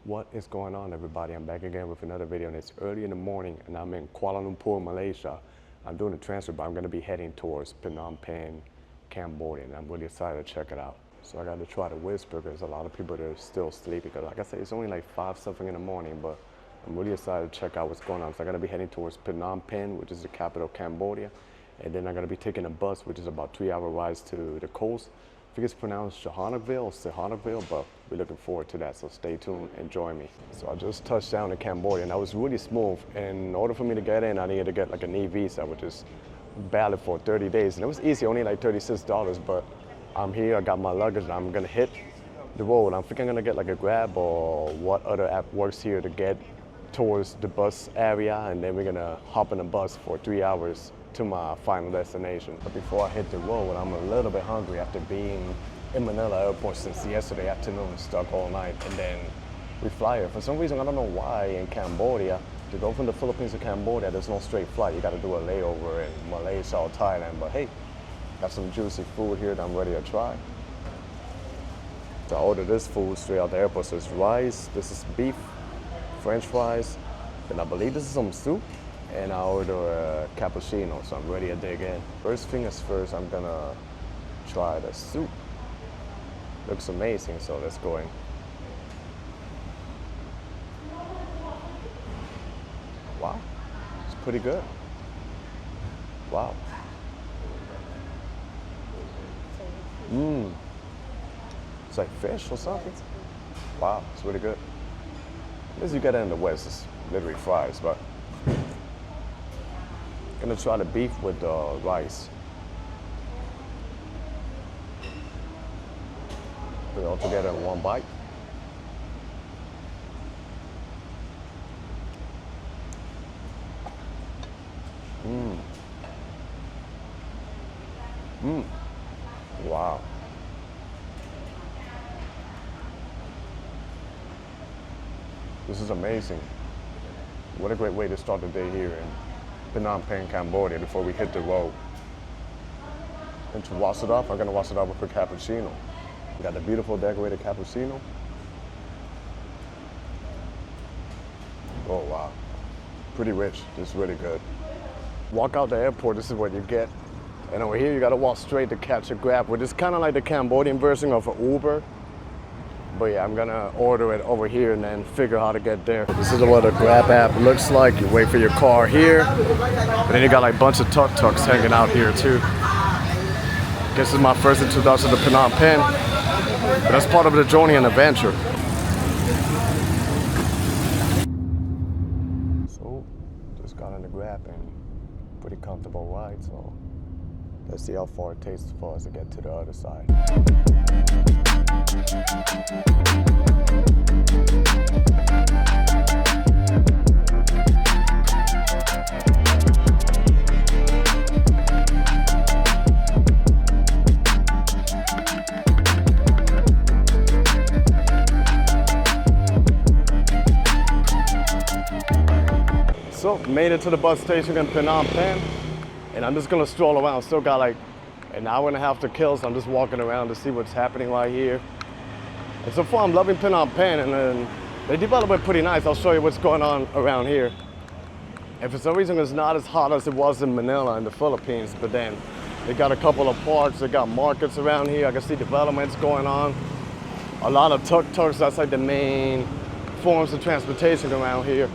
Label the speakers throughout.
Speaker 1: What is going on, everybody? I'm back again with another video, and it's early in the morning and I'm in Kuala Lumpur, Malaysia. I'm doing a transfer, but I'm going to be heading towards Phnom Penh, Cambodia, and I'm really excited to check it out. So I got to try to whisper because a lot of people are still sleeping, because like I said, it's only like 5-something in the morning, but I'm really excited to check out what's going on. So I'm going to be heading towards Phnom Penh, which is the capital of Cambodia, and then I'm going to be taking a bus, which is about 3-hour rides to the coast. I think it's pronounced Sihanoukville, but we're looking forward to that, so stay tuned and join me. So I just touched down in Cambodia, and that was really smooth. And in order for me to get in, I needed to get like an e-visa, which is valid for 30 days. And it was easy, only like $36, but I'm here, I got my luggage, and I'm gonna hit the road. I'm thinking I'm gonna get like a Grab or what other app works here to get towards the bus area, and then we're gonna hop in a bus for 3 hours to my final destination. But before I hit the road, I'm a little bit hungry after being in Manila Airport since yesterday afternoon, stuck all night, and then we fly here. For some reason, I don't know why, in Cambodia, to go from the Philippines to Cambodia, there's no straight flight. You gotta do a layover in Malaysia or Thailand, but hey, got some juicy food here that I'm ready to try. So I ordered this food straight out the airport. So it's rice, this is beef, French fries, and I believe this is some soup. And I order a cappuccino, so I'm ready to dig in. First thing is first, I'm gonna try the soup. Looks amazing, so let's go in. Wow, it's pretty good. Wow. It's like fish or something. Wow, it's really good. As you get it in the West, it's literally fries, but gonna try the beef with the rice. Put it all together in one bite. Wow. This is amazing. What a great way to start the day here in Phnom Penh, Cambodia, before we hit the road. And to wash it up, I'm gonna wash it up with a cappuccino. We got the beautiful decorated cappuccino. Oh wow, pretty rich, this is really good. Walk out the airport, this is what you get. And over here, you gotta walk straight to catch a Grab, which is kind of like the Cambodian version of an Uber. But yeah, I'm gonna order it over here and then figure out how to get there. This is what a Grab app looks like. You wait for your car here, and then you got like a bunch of tuk-tuks hanging out here too. This is my first introduction to Phnom Penh, but that's part of the journey and adventure. So, just got in the Grab and pretty comfortable ride, so let's see how far it takes for us to get to the other side. So, made it to the bus station in Phnom Penh, and I'm just gonna stroll around. Still got like an hour and a half to kill, so I'm just walking around to see what's happening right here. And so far, I'm loving Phnom Penh, and then they developed it pretty nice. I'll show you what's going on around here. And for some reason, it's not as hot as it was in Manila in the Philippines, but then they got a couple of parks, they got markets around here. I can see developments going on. A lot of tuk-tuks, that's like the main forms of transportation around here.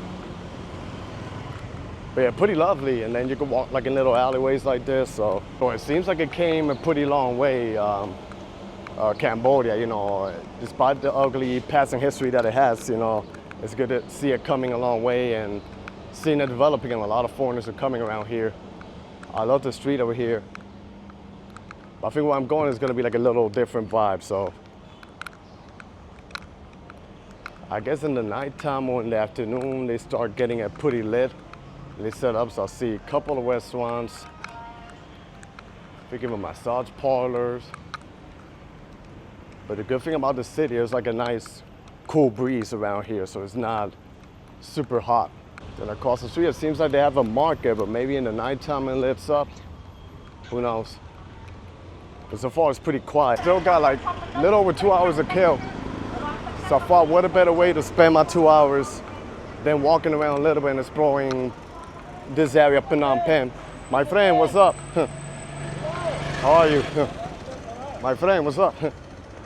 Speaker 1: But yeah, pretty lovely, and then you can walk like in little alleyways like this. So it seems like it came a pretty long way, Cambodia, you know, despite the ugly passing history that it has, you know, it's good to see it coming a long way and seeing it developing, and a lot of foreigners are coming around here. I love the street over here. But I think where I'm going is gonna be like a little different vibe, so. I guess in the nighttime or in the afternoon, they start getting it pretty lit. They set up, so I'll see a couple of restaurants. Thinking of massage parlors. But the good thing about the city is like a nice, cool breeze around here, so it's not super hot. Then across the street, it seems like they have a market, but maybe in the nighttime it lifts up. Who knows? But so far, it's pretty quiet. Still got like a little over 2 hours to kill. So
Speaker 2: So I thought, what a better way to spend my 2 hours than walking around a little bit and exploring this area of Phnom Penh. My friend, what's up? How are you? My friend, what's up?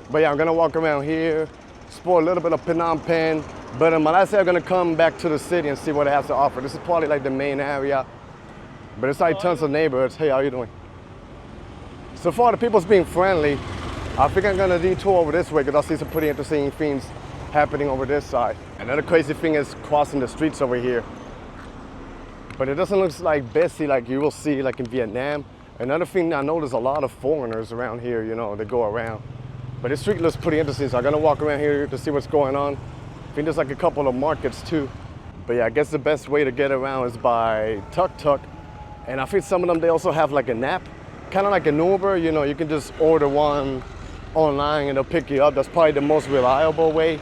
Speaker 2: But yeah, I'm gonna walk around here, explore a little bit of Phnom Penh. But in Malaysia, I'm gonna come back to the city and see what it has to offer. This is probably like the main area, but it's like tons of neighborhoods. Hey, how you doing? So far, the people's being friendly. I think I'm gonna detour over this way because I see some pretty interesting things happening over this side. Another crazy thing is crossing the streets over here. But it doesn't look like busy like you will see like in Vietnam. Another thing, I know there's a lot of foreigners around here, you know, that go around. But this street looks pretty interesting, so I'm gonna walk around here to see what's going on. I think there's like a couple of markets too. But yeah, I guess the best way to get around is by tuk-tuk. And I think some of them, they also have like an app, kind of like an Uber, you know, you can just order one online and they'll pick you up. That's probably the most reliable way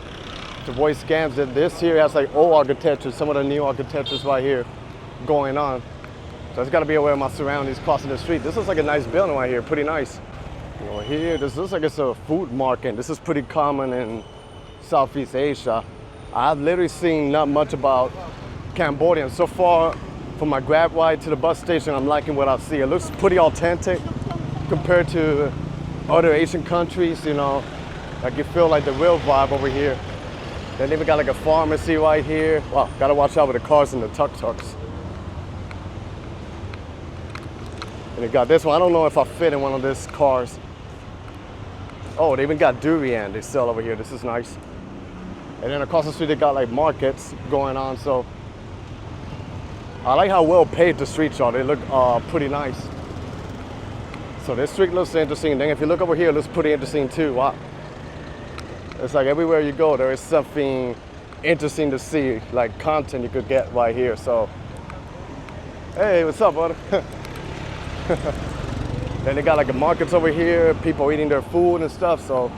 Speaker 2: to avoid scams. This here has like old architecture, some of the new architectures right here going on. So I just gotta be aware of my surroundings crossing the street. This looks like a nice building right here, pretty nice. You know, here, this looks like it's a food market. This is pretty common in Southeast Asia. I've literally seen not much about Cambodia. So far, from my grab ride to the bus station, I'm liking what I see. It looks pretty authentic compared to other Asian countries, you know. Like you feel like the real vibe over here. Then they even got like a pharmacy right here. Wow, gotta watch out with the cars and the tuk-tuks. And they got this one. I don't know if I fit in one of these cars. Oh, they even got durian they sell over here. This is nice. And then across the street, they got like markets going on. So I like how well paved the streets are. They look pretty nice. So this street looks interesting. Then if you look over here, it looks pretty interesting too. Wow. It's like everywhere you go, there is something interesting to see, like content you could get right here. So, hey, what's up, brother? Then they got like the markets over here, people eating their food and stuff. So,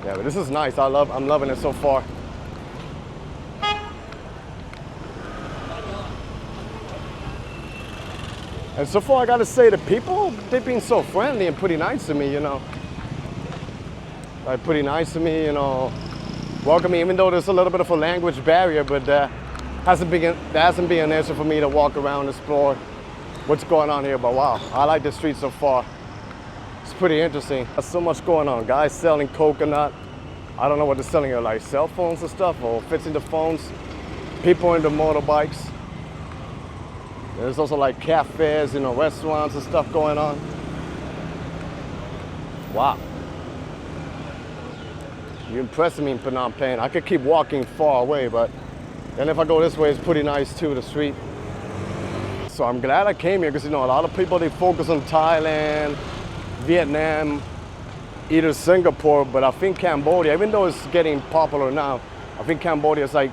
Speaker 2: yeah, but this is nice. I'm loving it so far. And so far, I gotta say, the people, they've been so friendly and pretty nice to me, you know. Like, pretty nice to me, you know. Welcoming, even though there's a little bit of a language barrier, but that hasn't been an issue for me to walk around and explore what's going on here. But wow, I like the street so far. It's pretty interesting. There's so much going on. Guys selling coconut. I don't know what they're selling here, like cell phones and stuff, or fixing the phones. People into motorbikes. There's also like cafes, you know, restaurants and stuff going on. Wow. You're impressing me in Phnom Penh. I could keep walking far away, but then if I go this way, it's pretty nice too, the street. So I'm glad I came here because, you know, a lot of people, they focus on Thailand, Vietnam, either Singapore, but I think Cambodia, even though it's getting popular now, I think Cambodia is like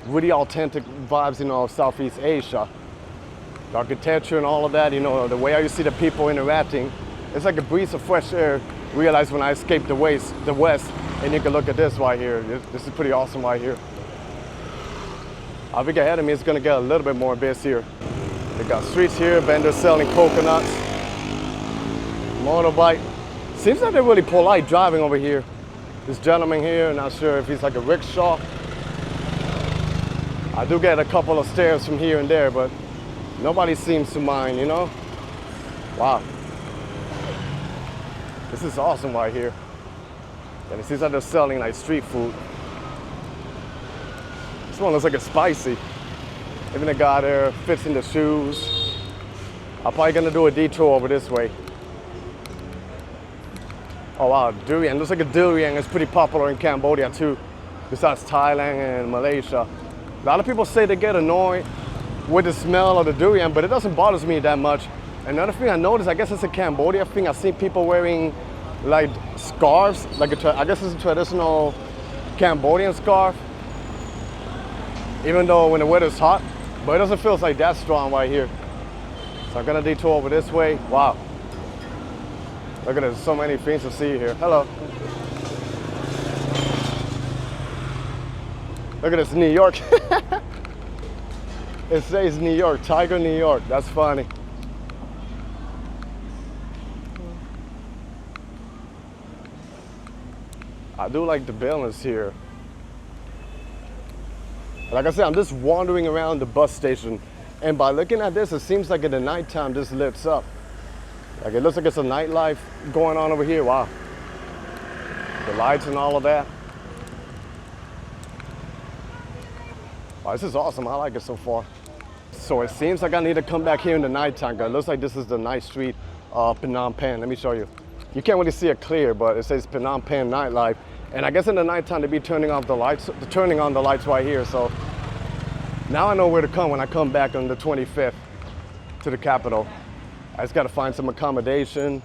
Speaker 2: really authentic vibes, you know, of Southeast Asia. The architecture and all of that, you know, the way I see the people interacting, it's like a breeze of fresh air. Realized when I escaped the west, and you can look at this right here. This is pretty awesome right here. I think ahead of me it's gonna get a little bit more busy here. They got streets here, vendors selling coconuts, motorbike. Seems like they're really polite driving over here. This gentleman here, not sure if he's like a rickshaw. I do get a couple of stares from here and there, but nobody seems to mind, you know? Wow. This is awesome right here. And it seems like they're selling like street food. This one looks like it's spicy. Even the guy there fixing the shoes. I'm probably gonna do a detour over this way. Oh wow, durian. Looks like a durian is pretty popular in Cambodia too, besides Thailand and Malaysia. A lot of people say they get annoyed with the smell of the durian, but it doesn't bother me that much. Another thing I noticed, I guess it's a Cambodia thing, I've seen people wearing like scarves, like I guess it's a traditional Cambodian scarf, even though when the weather's hot, but it doesn't feel like that strong right here. So I'm gonna detour over this way. Wow. Look at, there's so many things to see here. Hello. Look at this, New York. It says New York, Tiger New York. That's funny. I do like the buildings here. Like I said, I'm just wandering around the bus station, and by looking at this, it seems like in the nighttime this lights up. Like it looks like it's a nightlife going on over here. Wow. The lights and all of that. Wow, this is awesome. I like it so far. So it seems like I need to come back here in the nighttime, because it looks like this is the night street of Phnom Penh. Let me show you. You can't really see it clear, but it says Phnom Penh nightlife. And I guess in the nighttime they be turning on the lights right here. So now I know where to come when I come back on the 25th to the capital. I just gotta find some accommodation,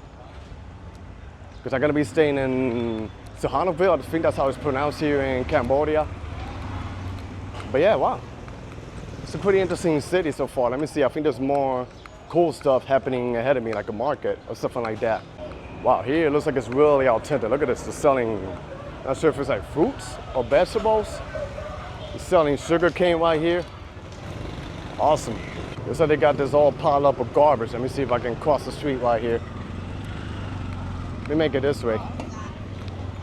Speaker 2: because I'm gonna be staying in Sihanoukville. I think that's how it's pronounced here in Cambodia. But yeah, wow. It's a pretty interesting city so far. Let me see, I think there's more cool stuff happening ahead of me, like a market or something like that. Wow, here it looks like it's really authentic. Look at this, they're selling, not sure if it's like fruits or vegetables. They're selling sugar cane right here. Awesome. Looks like they got this all piled up with garbage. Let me see if I can cross the street right here. Let me make it this way.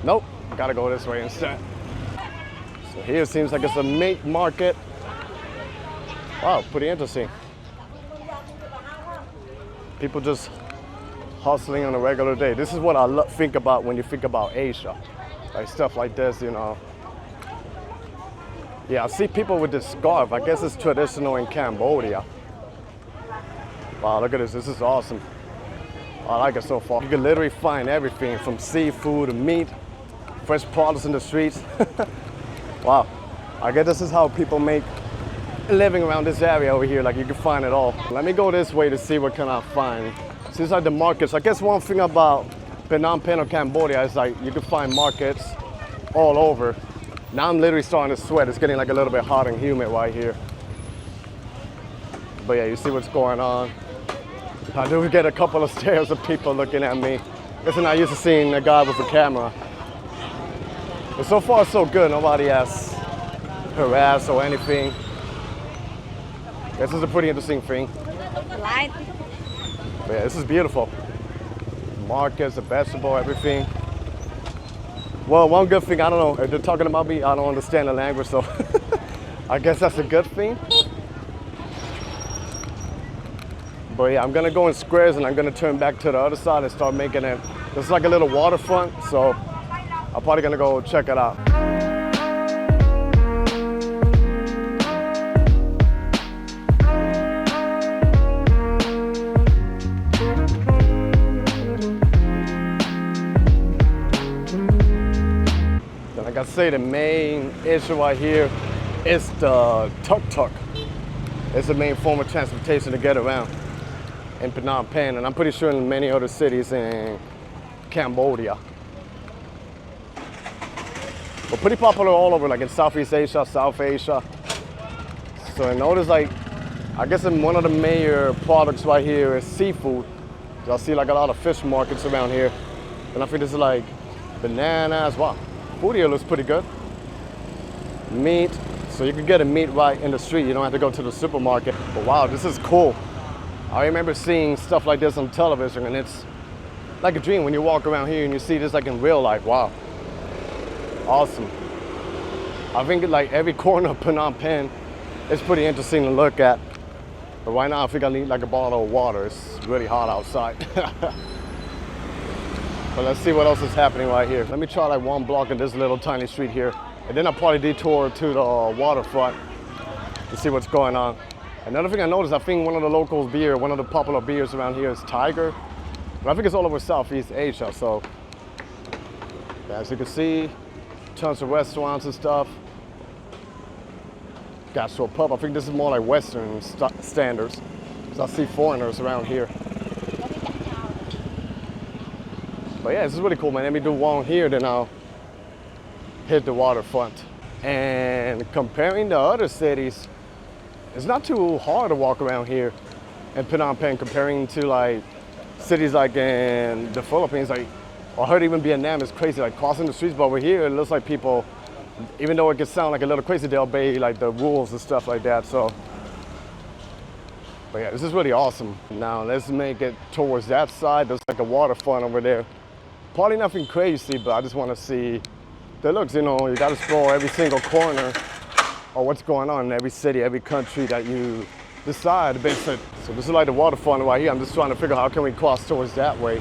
Speaker 2: Nope, gotta go this way instead. So here it seems like it's a meat market. Wow, pretty interesting. People just hustling on a regular day. This is what I think about when you think about Asia. Like stuff like this, you know. Yeah, I see people with this scarf. I guess it's traditional in Cambodia. Wow, look at this. This is awesome. I like it so far. You can literally find everything from seafood to meat, fresh products in the streets. Wow. I guess this is how people make a living around this area over here. Like you can find it all. Let me go this way to see what can I find. Seems like the markets. I guess one thing about Phnom Penh or Cambodia is like you can find markets all over. Now I'm literally starting to sweat. It's getting like a little bit hot and humid right here. But yeah, you see what's going on. I do get a couple of stares of people looking at me. Guess I'm not used to seeing a guy with a camera. But so far so good. Nobody has harassed or anything. This is a pretty interesting thing.
Speaker 3: Light.
Speaker 2: But yeah, this is beautiful. Markets, the vegetable, everything. Well, one good thing, I don't know, if they're talking about me, I don't understand the language, so I guess that's a good thing. But yeah, I'm gonna go in squares and I'm gonna turn back to the other side and start making it. It's like a little waterfront, so I'm probably gonna go check it out. Like I say, the main issue right here is the tuk-tuk. It's the main form of transportation to get around in Phnom Penh, and I'm pretty sure in many other cities in Cambodia. But pretty popular all over, like in Southeast Asia, South Asia. So I notice, like, I guess in one of the major products right here is seafood. I see like a lot of fish markets around here. And I think this is like bananas. Wow, food here looks pretty good. Meat, so you can get a meat right in the street. You don't have to go to the supermarket. But wow, this is cool. I remember seeing stuff like this on television, and it's like a dream when you walk around here and you see this like in real life. Wow, awesome. I think like every corner of Phnom Penh is pretty interesting to look at. But right now I think I need like a bottle of water. It's really hot outside. But let's see what else is happening right here. Let me try like one block in this little tiny street here. And then I'll probably detour to the waterfront to see what's going on. Another thing I noticed, I think one of the local beer, one of the popular beers around here is Tiger. But I think it's all over Southeast Asia, so. As you can see, tons of restaurants and stuff. Gastro pub, I think this is more like Western standards. Because I see foreigners around here. But yeah, this is really cool, man. Let me do one here, then I'll hit the waterfront. And comparing to other cities, it's not too hard to walk around here in Phnom Penh comparing to like cities like in the Philippines. Like, I heard even Vietnam is crazy, like crossing the streets, but over here it looks like people, even though it can sound like a little crazy, they obey like the rules and stuff like that. So, but yeah, this is really awesome. Now let's make it towards that side. There's like a waterfront over there. Probably nothing crazy, but I just want to see that looks, you know, you got to explore every single corner of what's going on in every city, every country that you decide to visit. So this is like the waterfront right here. I'm just trying to figure out how can we cross towards that way.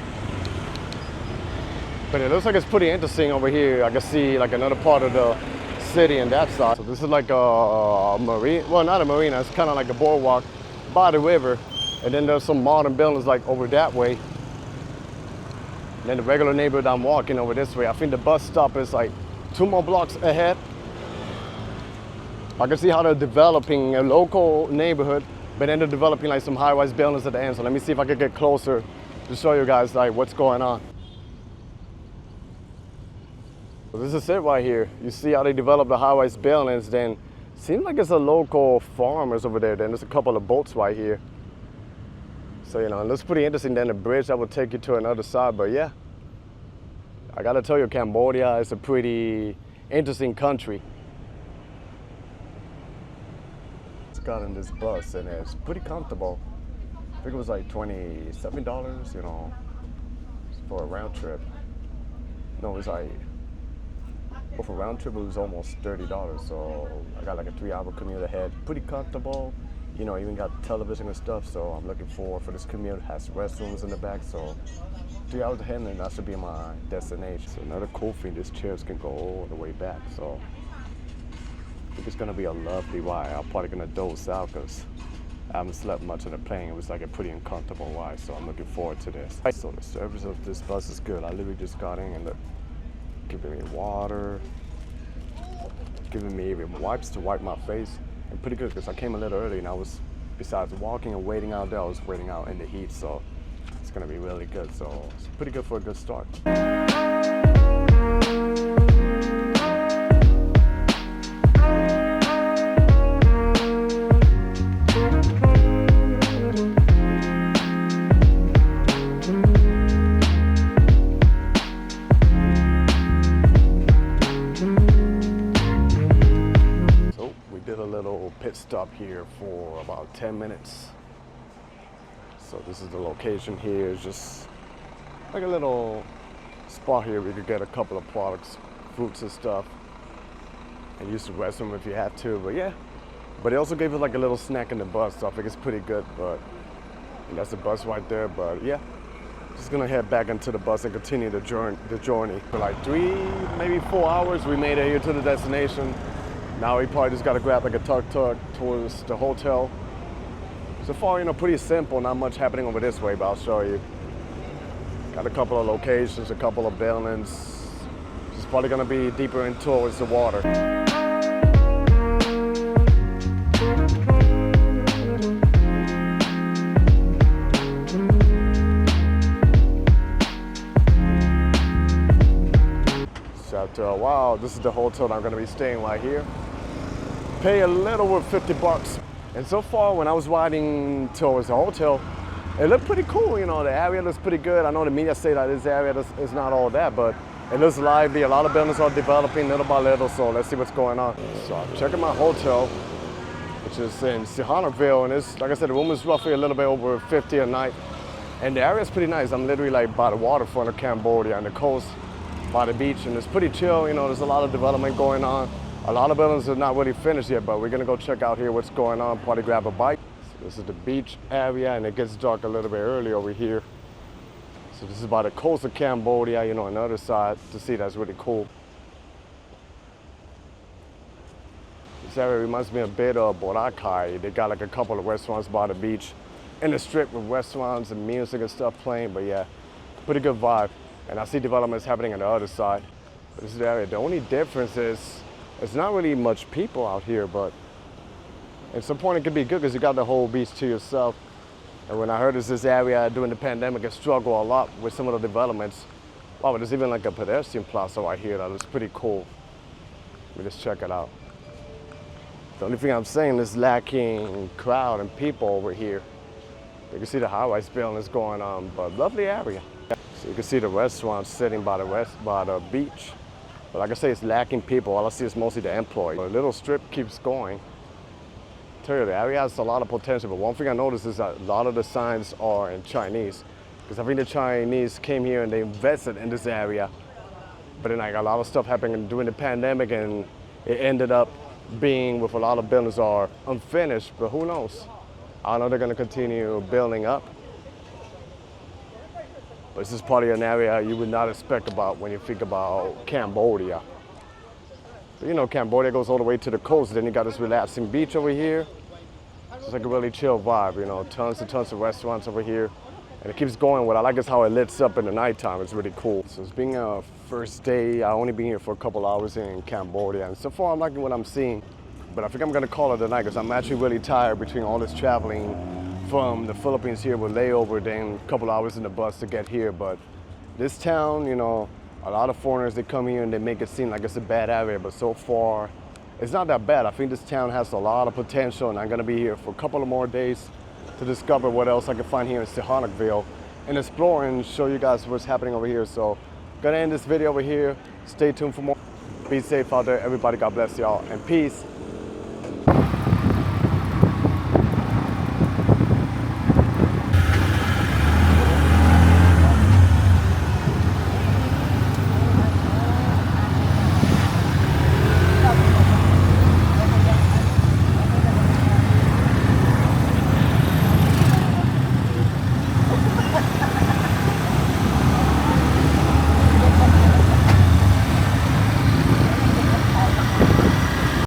Speaker 2: But it looks like it's pretty interesting over here. I can see like another part of the city on that side. So this is like a marina, well, not a marina, it's kind of like a boardwalk by the river. And then there's some modern buildings like over that way. And then the regular neighborhood I'm walking over this way. I think the bus stop is like 2 more blocks ahead. I can see how they're developing a local neighborhood, but then they're developing like some high-rise buildings at the end. So let me see if I can get closer to show you guys like what's going on. So this is it right here. You see how they develop the high-rise buildings, then seems like it's a local farmers over there. Then there's a couple of boats right here. So, you know, it looks pretty interesting. Then the bridge that will take you to another side. But yeah, I gotta tell you, Cambodia is a pretty interesting country. Just got in this bus and it's pretty comfortable. I think it was like $27, you know, for a round trip. No, it was like, well, for round trip it was almost $30. So I got like a 3-hour commute ahead. Pretty comfortable. You know, even got television and stuff, so I'm looking forward for this commute. It has restrooms in the back, so 3 hours ahead and that should be my destination. So another cool thing, these chairs can go all the way back, so I think it's gonna be a lovely ride. I'm probably gonna doze out because I haven't slept much on the plane. It was like a pretty uncomfortable ride, so I'm looking forward to this. So the service of this bus is good. I literally just got in and look, giving me water, giving me even wipes to wipe my face. And pretty good because I came a little early and I was, besides walking and waiting out there, I was waiting out in the heat, so it's gonna be really good. So it's pretty good for a good start. Pit stop here for about 10 minutes. So this is the location here. It's just like a little spot here where you could get a couple of products, fruits and stuff, and use the restroom if you have to. But yeah, but they also gave us like a little snack in the bus, so I think it's pretty good. But that's the bus right there. But yeah, just gonna head back into the bus and continue the journey. For like 3, maybe 4 hours, we made it here to the destination. Now we probably just got to grab like a tuk-tuk towards the hotel. So far, you know, pretty simple, not much happening over this way, but I'll show you. Got a couple of locations, a couple of buildings. It's probably gonna be deeper in towards the water. So after a while, this is the hotel that I'm gonna be staying right here. Pay a little over 50 bucks. And so far, when I was riding towards the hotel, it looked pretty cool. You know, the area looks pretty good. I know the media say that this area is not all that, but it looks lively. A lot of buildings are developing little by little, so let's see what's going on. So I'm checking my hotel, which is in Sihanoukville, and it's, like I said, the room is roughly a little bit over 50 a night. And the area is pretty nice. I'm literally like by the waterfront of Cambodia and the coast by the beach, and it's pretty chill. You know, there's a lot of development going on. A lot of buildings are not really finished yet, but we're gonna go check out here what's going on, probably grab a bite. So this is the beach area, and it gets dark a little bit early over here. So this is by the coast of Cambodia, you know, on the other side to see. That's really cool. This area reminds me a bit of Boracay. They got like a couple of restaurants by the beach and the strip with restaurants and music and stuff playing, but yeah, pretty good vibe. And I see developments happening on the other side. But this is the area. The only difference is it's not really much people out here, but at some point it could be good because you got the whole beach to yourself. And when I heard this area during the pandemic, it struggled a lot with some of the developments. Wow, there's even like a pedestrian plaza right here that looks pretty cool. Let me just check it out. The only thing I'm saying is lacking crowd and people over here. You can see the high-rise buildings going on, but lovely area. So you can see the restaurants sitting by the beach. But like I say, it's lacking people. All I see is mostly the employees. The little strip keeps going. I tell you, the area has a lot of potential, but one thing I noticed is that a lot of the signs are in Chinese. Because I think the Chinese came here and they invested in this area But then like a lot of stuff happened during the pandemic, and it ended up being with a lot of buildings are unfinished, but who knows? I know they're gonna continue building up. But this is probably an area you would not expect about when you think about Cambodia. But you know, Cambodia goes all the way to the coast, then you got this relaxing beach over here. It's like a really chill vibe, you know, tons and tons of restaurants over here. And it keeps going. What I like is how it lights up in the nighttime. It's really cool. So it's being a first day. I only been here for a couple hours in Cambodia, and so far I'm liking what I'm seeing. But I think I'm gonna call it a night because I'm actually really tired between all this traveling from the Philippines here with layover, then a couple hours in the bus to get here. But this town, you know, a lot of foreigners, they come here and they make it seem like it's a bad area, but so far it's not that bad. I think this town has a lot of potential, and I'm gonna be here for a couple of more days to discover what else I can find here in Sihanoukville and explore and show you guys what's happening over here. So gonna end this video over here. Stay tuned for more. Be safe out there, everybody. God bless y'all, and peace.